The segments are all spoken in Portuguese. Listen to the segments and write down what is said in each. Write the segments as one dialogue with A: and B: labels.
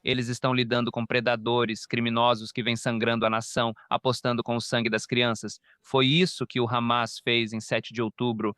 A: Eles estão lidando com predadores, criminosos que vêm sangrando a nação, apostando com o sangue das crianças. Foi isso que o Hamas fez em 7 de outubro.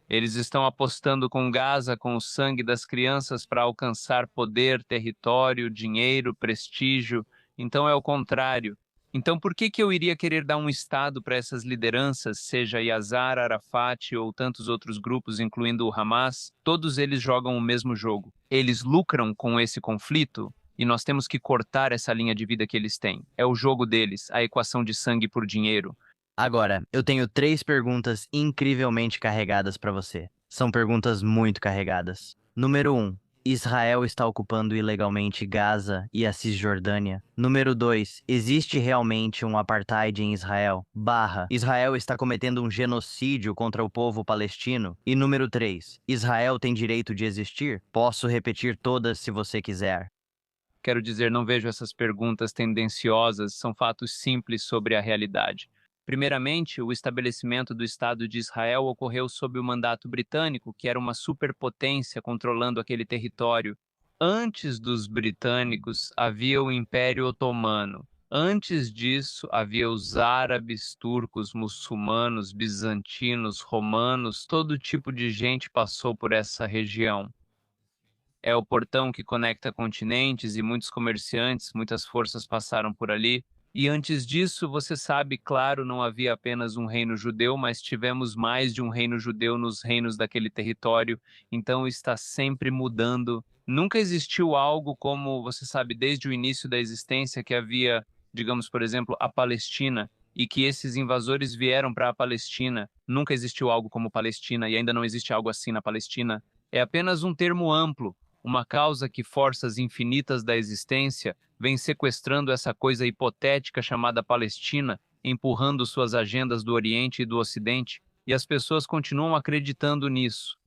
A: Eles estão apostando com Gaza, com o sangue das crianças, para alcançar poder, território, dinheiro, prestígio. Então é o contrário. Então por que eu iria querer dar um Estado para essas lideranças, seja Yasser Arafat ou tantos outros grupos, incluindo o Hamas? Todos eles jogam o mesmo jogo. Eles lucram com esse conflito e nós temos que cortar essa linha de vida que eles têm. É o jogo deles, a equação de sangue por dinheiro.
B: Agora, eu tenho três perguntas incrivelmente carregadas para você. São perguntas muito carregadas. Número um: Israel está ocupando ilegalmente Gaza e a Cisjordânia? Número 2: existe realmente um apartheid em Israel? Israel está cometendo um genocídio contra o povo palestino? E número 3: Israel tem direito de existir? Posso repetir todas se você quiser.
A: Quero dizer, não vejo essas perguntas tendenciosas, são fatos simples sobre a realidade. Primeiramente, o estabelecimento do Estado de Israel ocorreu sob o mandato britânico, que era uma superpotência controlando aquele território. Antes dos britânicos, havia o Império Otomano. Antes disso, havia os árabes, turcos, muçulmanos, bizantinos, romanos, todo tipo de gente passou por essa região. É o portão que conecta continentes e muitos comerciantes, muitas forças passaram por ali. E antes disso, você sabe, claro, não havia apenas um reino judeu, mas tivemos mais de um reino judeu nos reinos daquele território, então está sempre mudando. Nunca existiu algo como, você sabe, desde o início da existência que havia, digamos, por exemplo, a Palestina, e que esses invasores vieram para a Palestina. Nunca existiu algo como Palestina e ainda não existe algo assim na Palestina. É apenas um termo amplo, uma causa que forças infinitas da existência vem sequestrando essa coisa hipotética chamada Palestina, empurrando suas agendas do Oriente e do Ocidente, e as pessoas continuam acreditando nisso.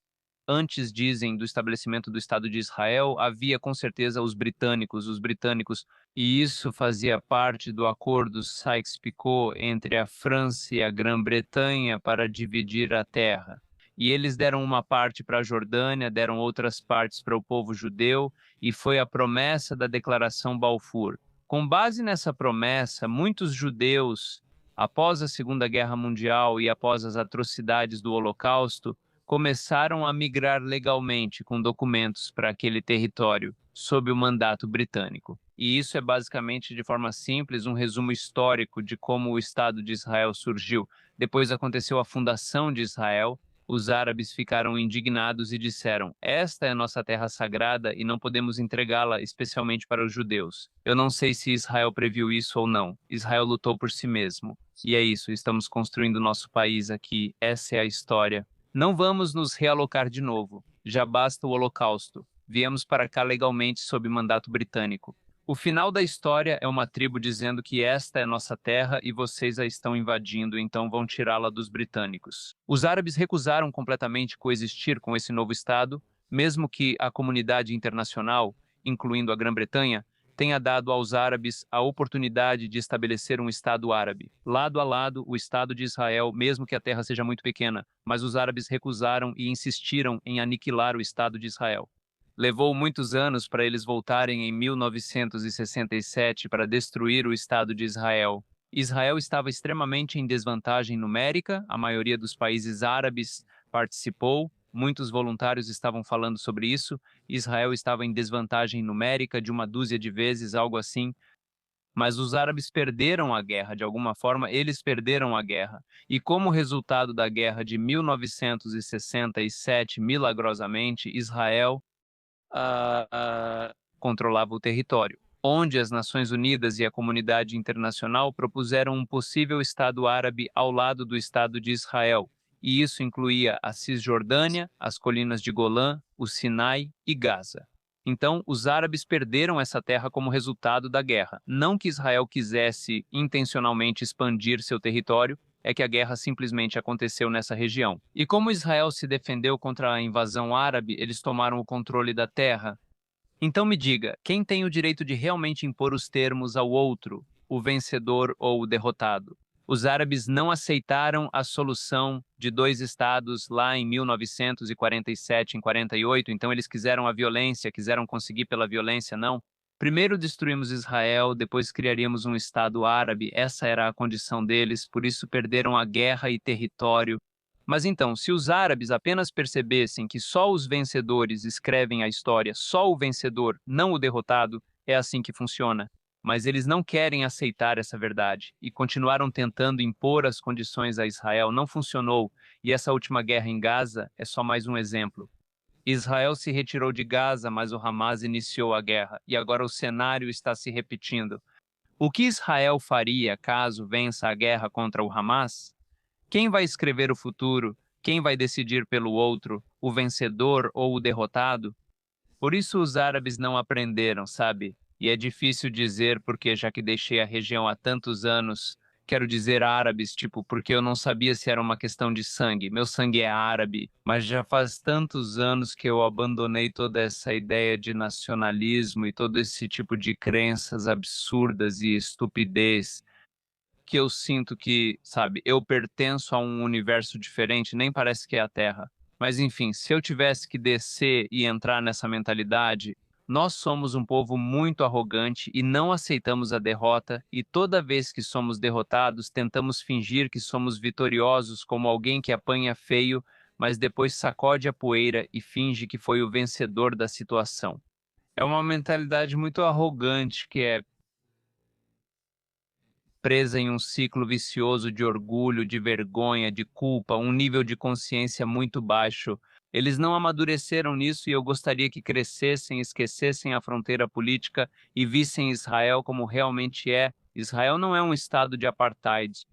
A: Antes, dizem, do estabelecimento do Estado de Israel, havia com certeza os britânicos, e isso fazia parte do acordo Sykes-Picot entre a França e a Grã-Bretanha para dividir a terra. E eles deram uma parte para a Jordânia, deram outras partes para o povo judeu, e foi a promessa da Declaração Balfour. Com base nessa promessa, muitos judeus, após a Segunda Guerra Mundial e após as atrocidades do Holocausto, começaram a migrar legalmente com documentos para aquele território, sob o mandato britânico. E isso é basicamente, de forma simples, um resumo histórico de como o Estado de Israel surgiu. Depois aconteceu a fundação de Israel, os árabes ficaram indignados e disseram: Esta é a nossa terra sagrada e não podemos entregá-la, especialmente para os judeus. Eu não sei se Israel previu isso ou não. Israel lutou por si mesmo. E é isso, estamos construindo nosso país aqui. Essa é a história. Não vamos nos realocar de novo. Já basta o Holocausto. Viemos para cá legalmente sob mandato britânico. O final da história é uma tribo dizendo que esta é nossa terra e vocês a estão invadindo, então vão tirá-la dos britânicos. Os árabes recusaram completamente coexistir com esse novo Estado, mesmo que a comunidade internacional, incluindo a Grã-Bretanha, tenha dado aos árabes a oportunidade de estabelecer um Estado árabe. Lado a lado, o Estado de Israel, mesmo que a terra seja muito pequena, mas os árabes recusaram e insistiram em aniquilar o Estado de Israel. Levou muitos anos para eles voltarem em 1967 para destruir o Estado de Israel. Israel estava extremamente em desvantagem numérica, a maioria dos países árabes participou, muitos voluntários estavam falando sobre isso. Israel estava em desvantagem numérica de uma dúzia de vezes, algo assim, mas os árabes perderam a guerra, de alguma forma, eles perderam a guerra. E como resultado da guerra de 1967, milagrosamente, Israel controlava o território, onde as Nações Unidas e a comunidade internacional propuseram um possível Estado árabe ao lado do Estado de Israel, e isso incluía a Cisjordânia, as colinas de Golã, o Sinai e Gaza. Então, os árabes perderam essa terra como resultado da guerra. Não que Israel quisesse intencionalmente expandir seu território, é que a guerra simplesmente aconteceu nessa região. E como Israel se defendeu contra a invasão árabe, eles tomaram o controle da terra. Então me diga, quem tem o direito de realmente impor os termos ao outro, o vencedor ou o derrotado? Os árabes não aceitaram a solução de dois estados lá em 1947, em 48, então eles quiseram a violência, quiseram conseguir pela violência, não. Primeiro destruímos Israel, depois criaríamos um Estado árabe, essa era a condição deles, por isso perderam a guerra e território. Mas então, se os árabes apenas percebessem que só os vencedores escrevem a história, só o vencedor, não o derrotado, é assim que funciona. Mas eles não querem aceitar essa verdade e continuaram tentando impor as condições a Israel. Não funcionou, e essa última guerra em Gaza é só mais um exemplo. Israel se retirou de Gaza, mas o Hamas iniciou a guerra, e agora o cenário está se repetindo. O que Israel faria caso vença a guerra contra o Hamas? Quem vai escrever o futuro? Quem vai decidir pelo outro, o vencedor ou o derrotado? Por isso os árabes não aprenderam, sabe? E é difícil dizer porque, já que deixei a região há tantos anos, quero dizer árabes, tipo, porque eu não sabia se era uma questão de sangue. Meu sangue é árabe, mas já faz tantos anos que eu abandonei toda essa ideia de nacionalismo e todo esse tipo de crenças absurdas e estupidez que eu sinto que, sabe, eu pertenço a um universo diferente, nem parece que é a Terra. Mas enfim, se eu tivesse que descer e entrar nessa mentalidade, nós somos um povo muito arrogante e não aceitamos a derrota, e toda vez que somos derrotados, tentamos fingir que somos vitoriosos como alguém que apanha feio, mas depois sacode a poeira e finge que foi o vencedor da situação. É uma mentalidade muito arrogante que é presa em um ciclo vicioso de orgulho, de vergonha, de culpa, um nível de consciência muito baixo. Eles não amadureceram nisso e eu gostaria que crescessem, esquecessem a fronteira política e vissem Israel como realmente é. Israel não é um estado de apartheid.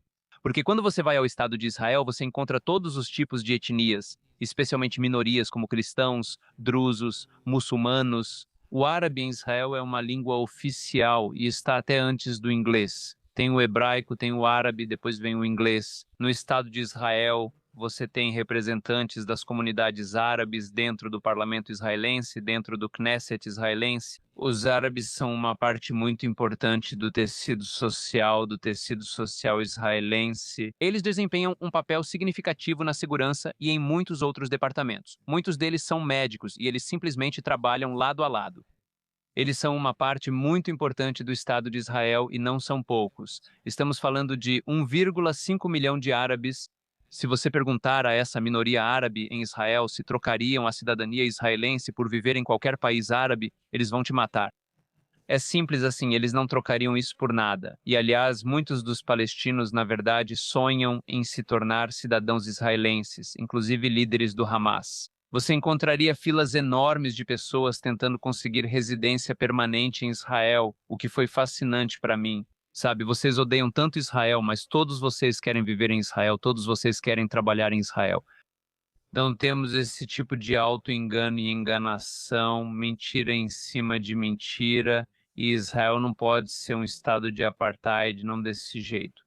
A: Porque quando você vai ao estado de Israel, você encontra todos os tipos de etnias, especialmente minorias como cristãos, drusos, muçulmanos. O árabe em Israel é uma língua oficial e está até antes do inglês. Tem o hebraico, tem o árabe, depois vem o inglês. No Estado de Israel, você tem representantes das comunidades árabes dentro do parlamento israelense, dentro do Knesset israelense. Os árabes são uma parte muito importante do tecido social israelense. Eles desempenham um papel significativo na segurança e em muitos outros departamentos. Muitos deles são médicos e eles simplesmente trabalham lado a lado. Eles são uma parte muito importante do Estado de Israel e não são poucos. Estamos falando de 1,5 milhão de árabes. Se você perguntar a essa minoria árabe em Israel se trocariam a cidadania israelense por viver em qualquer país árabe, eles vão te matar. É simples assim, eles não trocariam isso por nada. E, aliás, muitos dos palestinos, na verdade, sonham em se tornar cidadãos israelenses, inclusive líderes do Hamas. Você encontraria filas enormes de pessoas tentando conseguir residência permanente em Israel, o que foi fascinante para mim. Sabe, vocês odeiam tanto Israel, mas todos vocês querem viver em Israel, todos vocês querem trabalhar em Israel. Então temos esse tipo de auto-engano e enganação, mentira em cima de mentira, e Israel não pode ser um estado de apartheid, não desse jeito.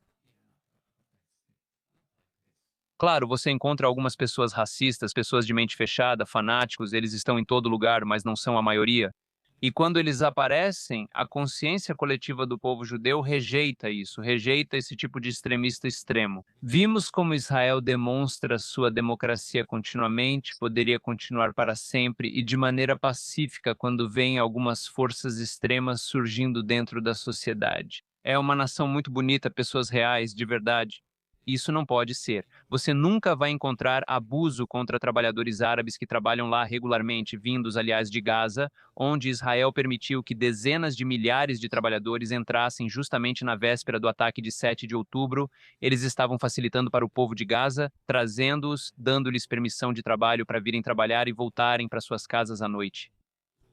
A: Claro, você encontra algumas pessoas racistas, pessoas de mente fechada, fanáticos, eles estão em todo lugar, mas não são a maioria. E quando eles aparecem, a consciência coletiva do povo judeu rejeita isso, rejeita esse tipo de extremista extremo. Vimos como Israel demonstra sua democracia continuamente, poderia continuar para sempre e de maneira pacífica quando vem algumas forças extremas surgindo dentro da sociedade. É uma nação muito bonita, pessoas reais, de verdade. Isso não pode ser. Você nunca vai encontrar abuso contra trabalhadores árabes que trabalham lá regularmente, vindos, aliás, de Gaza, onde Israel permitiu que dezenas de milhares de trabalhadores entrassem justamente na véspera do ataque de 7 de outubro. Eles estavam facilitando para o povo de Gaza, trazendo-os, dando-lhes permissão de trabalho para virem trabalhar e voltarem para suas casas à noite.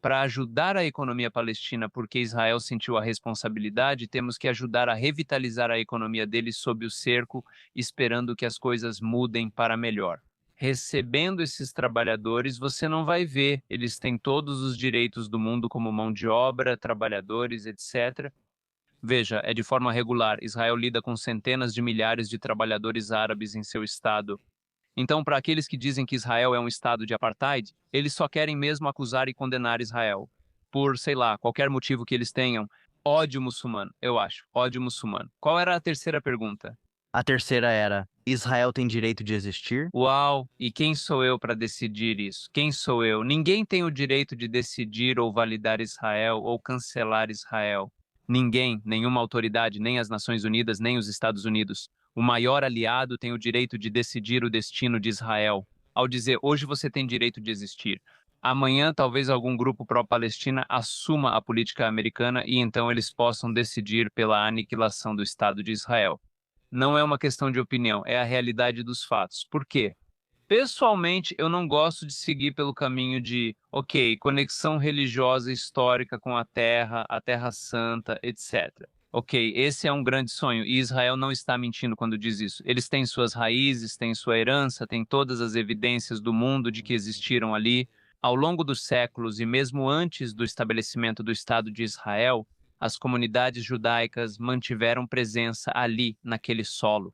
A: Para ajudar a economia palestina, porque Israel sentiu a responsabilidade, temos que ajudar a revitalizar a economia deles sob o cerco, esperando que as coisas mudem para melhor. Recebendo esses trabalhadores, você não vai ver, eles têm todos os direitos do mundo como mão de obra, trabalhadores, etc. Veja, é de forma regular. Israel lida com centenas de milhares de trabalhadores árabes em seu estado. Então, para aqueles que dizem que Israel é um estado de apartheid, eles só querem mesmo acusar e condenar Israel. Por, sei lá, qualquer motivo que eles tenham. Ódio muçulmano, eu acho. Ódio muçulmano. Qual era a terceira pergunta?
B: A terceira era: Israel tem direito de existir?
A: Uau! E quem sou eu para decidir isso? Quem sou eu? Ninguém tem o direito de decidir ou validar Israel ou cancelar Israel. Ninguém, nenhuma autoridade, nem as Nações Unidas, nem os Estados Unidos. O maior aliado tem o direito de decidir o destino de Israel. Ao dizer hoje você tem direito de existir, amanhã talvez algum grupo pró-Palestina assuma a política americana e então eles possam decidir pela aniquilação do Estado de Israel. Não é uma questão de opinião, é a realidade dos fatos. Por quê? Pessoalmente, eu não gosto de seguir pelo caminho de, ok, conexão religiosa e histórica com a Terra Santa, etc. Ok, esse é um grande sonho e Israel não está mentindo quando diz isso. Eles têm suas raízes, têm sua herança, têm todas as evidências do mundo de que existiram ali. Ao longo dos séculos e mesmo antes do estabelecimento do Estado de Israel, as comunidades judaicas mantiveram presença ali, naquele solo.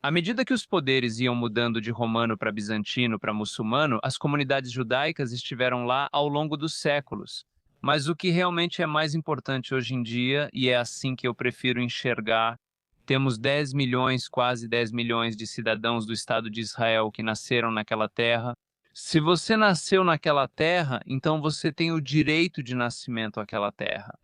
A: À medida que os poderes iam mudando de romano para bizantino para muçulmano, as comunidades judaicas estiveram lá ao longo dos séculos. Mas o que realmente é mais importante hoje em dia, e é assim que eu prefiro enxergar, temos 10 milhões, quase 10 milhões de cidadãos do Estado de Israel que nasceram naquela terra. Se você nasceu naquela terra, então você tem o direito de nascimento àquela terra.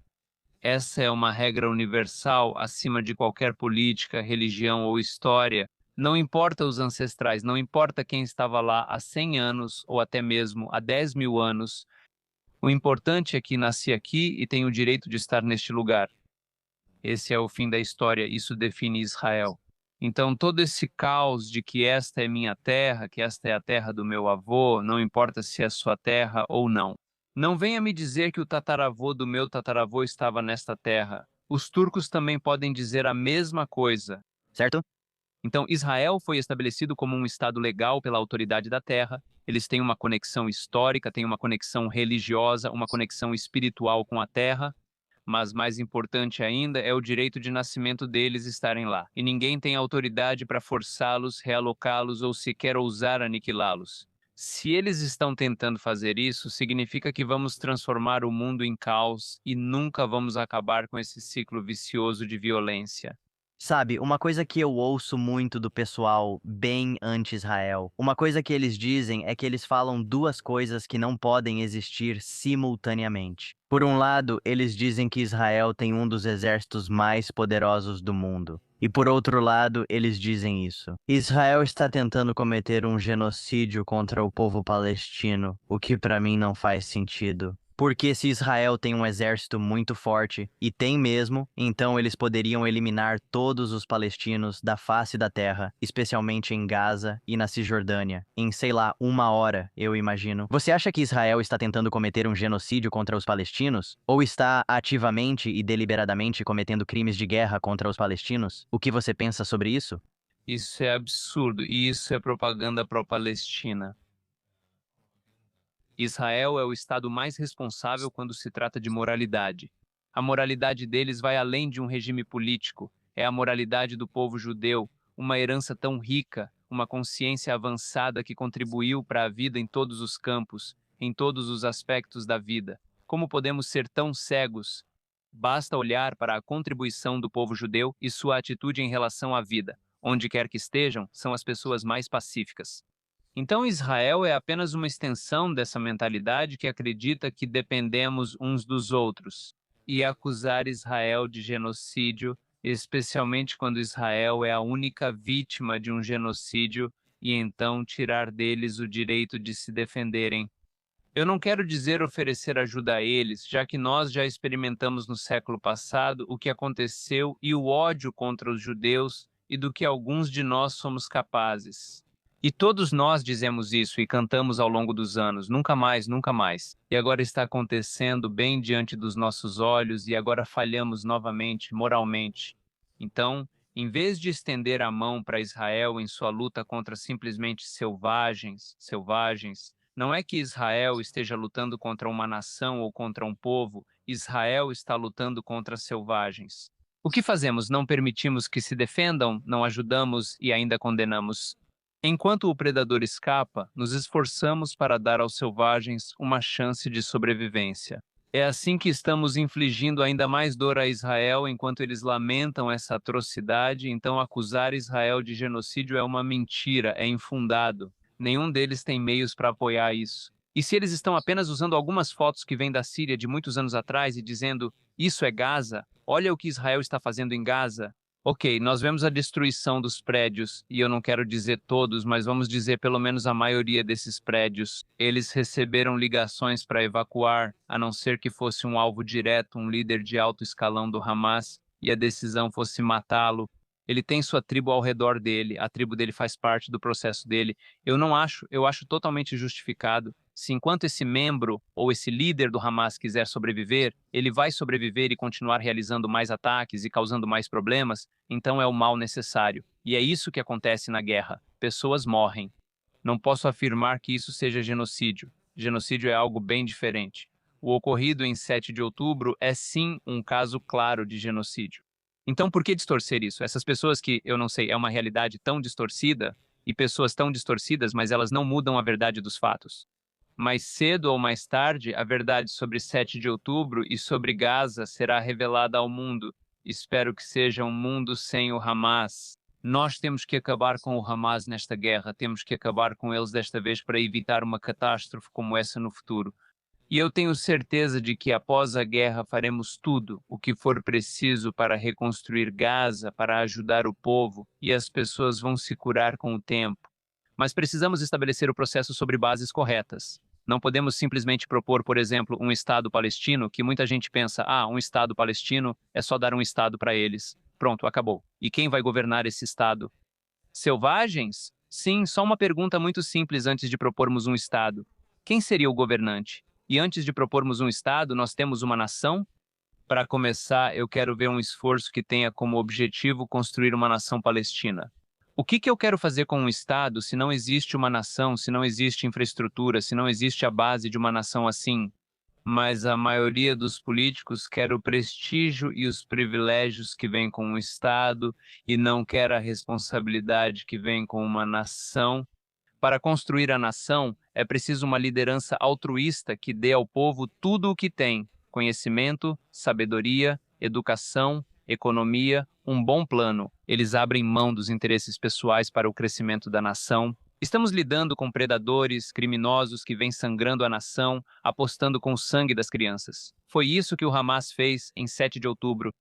A: Essa é uma regra universal acima de qualquer política, religião ou história. Não importa os ancestrais, não importa quem estava lá há 100 anos ou até mesmo há 10 mil anos. O importante é que nasci aqui e tenho o direito de estar neste lugar. Esse é o fim da história, isso define Israel. Então, todo esse caos de que esta é minha terra, que esta é a terra do meu avô, não importa se é sua terra ou não. Não venha me dizer que o tataravô do meu tataravô estava nesta terra. Os turcos também podem dizer a mesma coisa.
B: Certo?
A: Então, Israel foi estabelecido como um estado legal pela autoridade da terra. Eles têm uma conexão histórica, têm uma conexão religiosa, uma conexão espiritual com a terra, mas mais importante ainda é o direito de nascimento deles estarem lá. E ninguém tem autoridade para forçá-los, realocá-los ou sequer ousar aniquilá-los. Se eles estão tentando fazer isso, significa que vamos transformar o mundo em caos e nunca vamos acabar com esse ciclo vicioso de violência.
B: Sabe, uma coisa que eu ouço muito do pessoal bem anti-Israel, uma coisa que eles dizem é que eles falam duas coisas que não podem existir simultaneamente. Por um lado, eles dizem que Israel tem um dos exércitos mais poderosos do mundo. E por outro lado, eles dizem isso. Israel está tentando cometer um genocídio contra o povo palestino, o que para mim não faz sentido. Porque se Israel tem um exército muito forte, e tem mesmo, então eles poderiam eliminar todos os palestinos da face da terra, especialmente em Gaza e na Cisjordânia, em, sei lá, 1 hora, eu imagino. Você acha que Israel está tentando cometer um genocídio contra os palestinos? Ou está ativamente e deliberadamente cometendo crimes de guerra contra os palestinos? O que você pensa sobre isso?
A: Isso é absurdo e isso é propaganda pró-Palestina. Israel é o estado mais responsável quando se trata de moralidade. A moralidade deles vai além de um regime político, é a moralidade do povo judeu, uma herança tão rica, uma consciência avançada que contribuiu para a vida em todos os campos, em todos os aspectos da vida. Como podemos ser tão cegos? Basta olhar para a contribuição do povo judeu e sua atitude em relação à vida. Onde quer que estejam, são as pessoas mais pacíficas. Então, Israel é apenas uma extensão dessa mentalidade que acredita que dependemos uns dos outros. E acusar Israel de genocídio, especialmente quando Israel é a única vítima de um genocídio, e então tirar deles o direito de se defenderem. Eu não quero dizer oferecer ajuda a eles, já que nós já experimentamos no século passado o que aconteceu e o ódio contra os judeus e do que alguns de nós somos capazes. E todos nós dizemos isso e cantamos ao longo dos anos, nunca mais, nunca mais. E agora está acontecendo bem diante dos nossos olhos e agora falhamos novamente, moralmente. Então, em vez de estender a mão para Israel em sua luta contra simplesmente selvagens, não é que Israel esteja lutando contra uma nação ou contra um povo, Israel está lutando contra selvagens. O que fazemos? Não permitimos que se defendam, não ajudamos e ainda condenamos. Enquanto o predador escapa, nos esforçamos para dar aos selvagens uma chance de sobrevivência. É assim que estamos infligindo ainda mais dor a Israel enquanto eles lamentam essa atrocidade. Então, acusar Israel de genocídio é uma mentira, é infundado. Nenhum deles tem meios para apoiar isso. E se eles estão apenas usando algumas fotos que vêm da Síria de muitos anos atrás e dizendo isso é Gaza, olha o que Israel está fazendo em Gaza. Ok, nós vemos a destruição dos prédios, e eu não quero dizer todos, mas vamos dizer pelo menos a maioria desses prédios. Eles receberam ligações para evacuar, a não ser que fosse um alvo direto, um líder de alto escalão do Hamas, e a decisão fosse matá-lo. Ele tem sua tribo ao redor dele, a tribo dele faz parte do processo dele. Eu acho totalmente justificado. Se enquanto esse membro ou esse líder do Hamas quiser sobreviver, ele vai sobreviver e continuar realizando mais ataques e causando mais problemas, então é o mal necessário. E é isso que acontece na guerra. Pessoas morrem. Não posso afirmar que isso seja genocídio. Genocídio é algo bem diferente. O ocorrido em 7 de outubro é sim um caso claro de genocídio. Então, por que distorcer isso? Essas pessoas que, eu não sei, é uma realidade tão distorcida e pessoas tão distorcidas, mas elas não mudam a verdade dos fatos. Mais cedo ou mais tarde, a verdade sobre 7 de outubro e sobre Gaza será revelada ao mundo. Espero que seja um mundo sem o Hamas. Nós temos que acabar com o Hamas nesta guerra, temos que acabar com eles desta vez para evitar uma catástrofe como essa no futuro. E eu tenho certeza de que após a guerra faremos tudo o que for preciso para reconstruir Gaza, para ajudar o povo, e as pessoas vão se curar com o tempo. Mas precisamos estabelecer o processo sobre bases corretas. Não podemos simplesmente propor, por exemplo, um Estado palestino, que muita gente pensa, um Estado palestino é só dar um Estado para eles. Pronto, acabou. E quem vai governar esse Estado? Selvagens? Sim, só uma pergunta muito simples antes de propormos um Estado. Quem seria o governante? E antes de propormos um Estado, nós temos uma nação? Para começar, eu quero ver um esforço que tenha como objetivo construir uma nação palestina. O que eu quero fazer com um Estado se não existe uma nação, se não existe infraestrutura, se não existe a base de uma nação assim? Mas a maioria dos políticos quer o prestígio e os privilégios que vêm com o Estado e não quer a responsabilidade que vem com uma nação. Para construir a nação, é preciso uma liderança altruísta que dê ao povo tudo o que tem: conhecimento, sabedoria, educação, economia, um bom plano. Eles abrem mão dos interesses pessoais para o crescimento da nação. Estamos lidando com predadores, criminosos que vêm sangrando a nação, apostando com o sangue das crianças. Foi isso que o Hamas fez em 7 de outubro.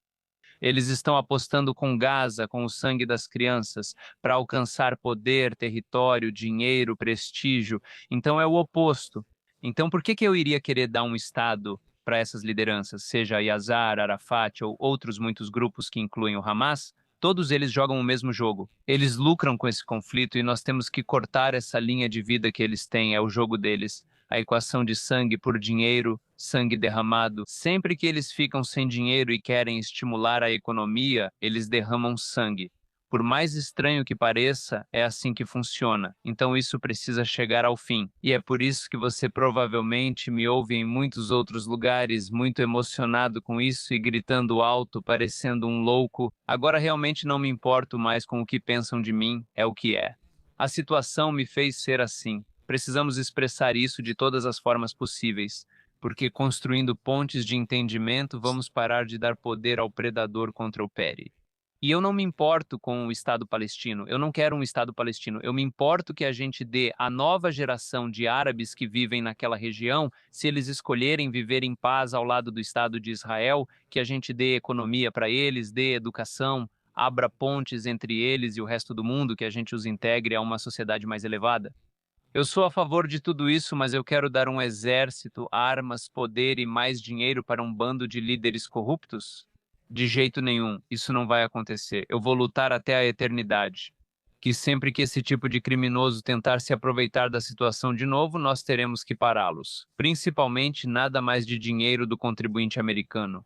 A: Eles estão apostando com Gaza, com o sangue das crianças, para alcançar poder, território, dinheiro, prestígio. Então é o oposto. Então por que eu iria querer dar um Estado para essas lideranças, seja Yazar, Arafat ou outros muitos grupos que incluem o Hamas? Todos eles jogam o mesmo jogo. Eles lucram com esse conflito e nós temos que cortar essa linha de vida que eles têm, é o jogo deles. A equação de sangue por dinheiro, sangue derramado. Sempre que eles ficam sem dinheiro e querem estimular a economia, eles derramam sangue. Por mais estranho que pareça, é assim que funciona. Então isso precisa chegar ao fim. E é por isso que você provavelmente me ouve em muitos outros lugares, muito emocionado com isso e gritando alto, parecendo um louco. Agora realmente não me importo mais com o que pensam de mim, é o que é. A situação me fez ser assim. Precisamos expressar isso de todas as formas possíveis, porque construindo pontes de entendimento vamos parar de dar poder ao predador contra o Pere. E eu não me importo com o Estado palestino, eu não quero um Estado palestino, eu me importo que a gente dê à nova geração de árabes que vivem naquela região, se eles escolherem viver em paz ao lado do Estado de Israel, que a gente dê economia para eles, dê educação, abra pontes entre eles e o resto do mundo, que a gente os integre a uma sociedade mais elevada. Eu sou a favor de tudo isso, mas eu quero dar um exército, armas, poder e mais dinheiro para um bando de líderes corruptos? De jeito nenhum, isso não vai acontecer. Eu vou lutar até a eternidade. Que sempre que esse tipo de criminoso tentar se aproveitar da situação de novo, nós teremos que pará-los. Principalmente nada mais de dinheiro do contribuinte americano.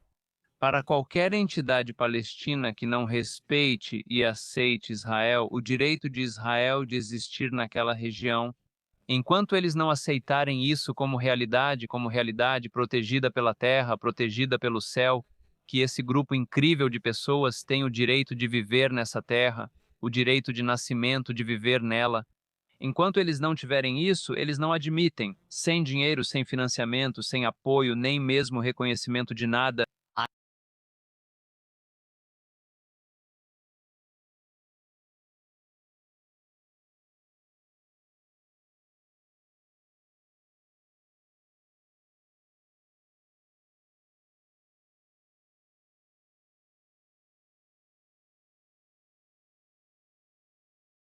A: Para qualquer entidade palestina que não respeite e aceite Israel, o direito de Israel de existir naquela região. Enquanto eles não aceitarem isso como realidade protegida pela terra, protegida pelo céu, que esse grupo incrível de pessoas tem o direito de viver nessa terra, o direito de nascimento de viver nela, Enquanto eles não tiverem isso, eles não admitem. Sem dinheiro, sem financiamento, sem apoio, nem mesmo reconhecimento de nada,